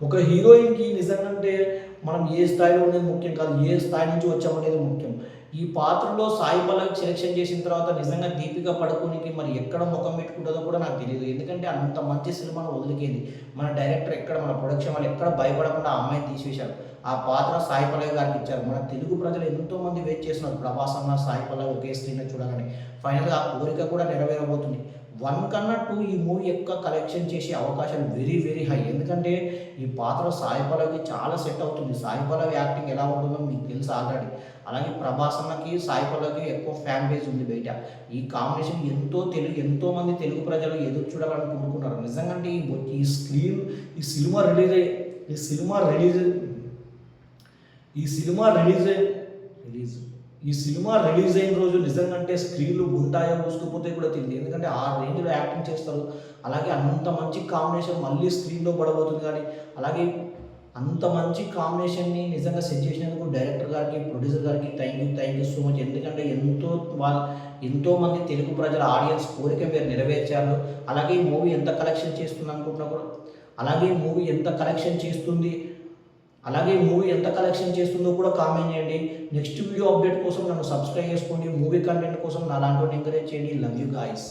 ఒక హీరోయిన్‌కి నిజంగంటే మనం ఏ స్థాయిలో ఉండేది ముఖ్యం కాదు. ఏ స్థాయి నుంచి వచ్చామనేది ముఖ్యం. ఈ పాత్రలో సాయి పల్లవి సెలక్షన్ చేసిన తర్వాత నిజంగా దీపిక పడుకోనికి మరి ఎక్కడ ముఖం పెట్టుకుంటుందో కూడా నాకు తెలీదు. ఎందుకంటే అంత మంచి సినిమాను వదిలికేంది. మన డైరెక్టర్ ఎక్కడ, మన ప్రొడక్షన్ వాళ్ళు ఎక్కడ భయపడకుండా ఆ అమ్మాయిని తీసేశారు. ఆ పాత్ర సాయి పల్లవి గారికి ఇచ్చారు. మన తెలుగు ప్రజలు ఎంతోమంది వెయిట్ చేస్తున్నారు. ప్రభాస్ అన్న, సాయి పల్లవి ఒకే స్క్రీన్‌లో చూడాలని. ఫైనల్‌గా ఆ కోరిక కూడా నెరవేరబోతుంది. 1 కన్నా 2 ఈ మూవీ ఎక్కువ కలెక్షన్ చేసే అవకాశాలు వెరీ, వెరీ హై. ఎందుకంటే ఈ పాత్ర సాయి పల్లవికి చాలా సెట్ అవుతుంది. సాయి పల్లవి యాక్టింగ్ ఎలా ఉంటుందో మీకు తెలుసు ఆల్రెడీ. అలాగే ప్రభాస్ అన్నకి, సాయి పల్లవికి ఎక్కువ ఫ్యాన్ బేస్ ఉంది బయట. ఈ కాంబినేషన్ ఎంతోమంది తెలుగు ప్రజలు ఎదురు చూడాలని కోరుకున్నారు. నిజంగంటే ఈ స్క్రీన్ ఈ సినిమా రిలీజ్ అయ్యి ఈ సినిమా రిలీజ్ ఈ సినిమా రిలీజ్ అయ్యి రిలీజ్ ఈ సినిమా రిలీజ్ అయిన రోజు నిజంగంటే స్క్రీన్‌లు ఉంటాయో మూసుకుపోతాయో కూడా తెలీదు. ఎందుకంటే ఆ రేంజ్‌లో యాక్టింగ్ చేస్తారు. అలాగే అంత మంచి కాంబినేషన్ మళ్ళీ స్క్రీన్‌లో పడబోతుంది గానీ, అలాగే అంత మంచి కాంబినేషన్‌ని నిజంగా సెట్ చేసినందుకు డైరెక్టర్ గారికి, ప్రొడ్యూసర్ గారికి థ్యాంక్ యూ సో మచ్. ఎందుకంటే ఎంతోమంది తెలుగు ప్రజల ఆడియన్స్ కోరిక మీరు నెరవేర్చారు. అలాగే ఈ మూవీ ఎంత కలెక్షన్ చేస్తుంది అనుకుంటున్నా కూడా అలాగే ఈ మూవీ ఎంత కలెక్షన్ చేస్తుంది అలాగే మూవీ ఎంత కలెక్షన్ చేస్తుందో కూడా కామెంట్ చేయండి. నెక్స్ట్ వీడియో అప్డేట్ కోసం నన్ను సబ్స్క్రైబ్ చేసుకోండి. మూవీ కంటెంట్ కోసం నాలాంటి ఎంకరేజ్ చేయండి. Love you guys.